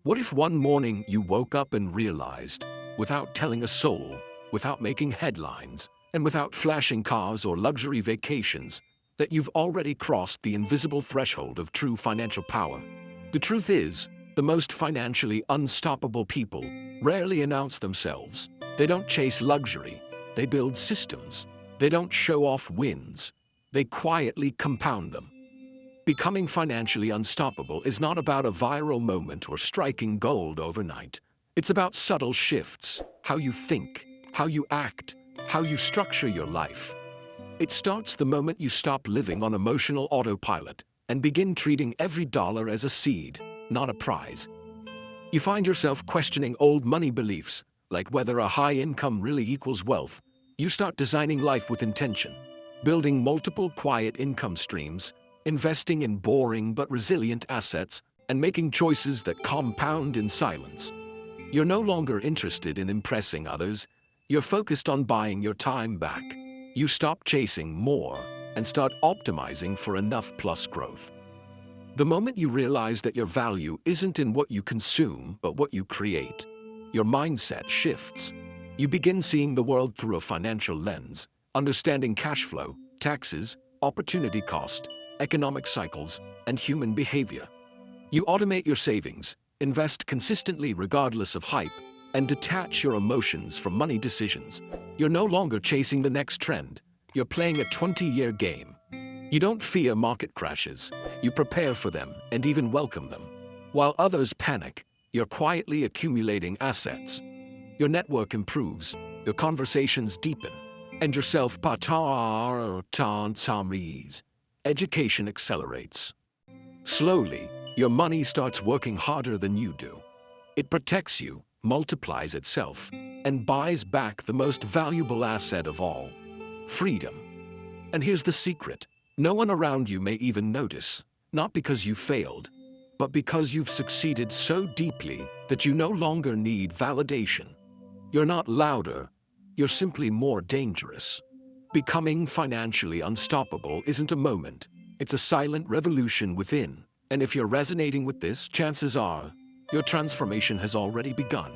What if one morning you woke up and realized, without telling a soul, without making headlines, and without flashing cars or luxury vacations, that you've already crossed the invisible threshold of true financial power? The truth is, the most financially unstoppable people rarely announce themselves. They don't chase luxury, they build systems. They don't show off wins, they quietly compound them. Becoming financially unstoppable is not about a viral moment or striking gold overnight. It's about subtle shifts, how you think, how you act, how you structure your life. It starts the moment you stop living on emotional autopilot and begin treating every dollar as a seed, not a prize. You find yourself questioning old money beliefs, like whether a high income really equals wealth. You start designing life with intention, building multiple quiet income streams, investing in boring but resilient assets, and making choices that compound in silence. You're no longer interested in impressing others, you're focused on buying your time back. You stop chasing more and start optimizing for enough plus growth. The moment you realize that your value isn't in what you consume but what you create, your mindset shifts. You begin seeing the world through a financial lens, understanding cash flow, taxes, opportunity cost, economic cycles, and human behavior. You automate your savings, invest consistently regardless of hype, and detach your emotions from money decisions. You're no longer chasing the next trend. You're playing a 20-year game. You don't fear market crashes. You prepare for them and even welcome them. While others panic, you're quietly accumulating assets. Your network improves, your conversations deepen, and your self-patar. Education accelerates. Slowly, your money starts working harder than you do. It protects you, multiplies itself, and buys back the most valuable asset of all: freedom. And here's the secret: no one around you may even notice, not because you failed, but because you've succeeded so deeply that you no longer need validation. You're not louder, you're simply more dangerous. Becoming financially unstoppable isn't a moment, it's a silent revolution within. And if you're resonating with this, chances are your transformation has already begun.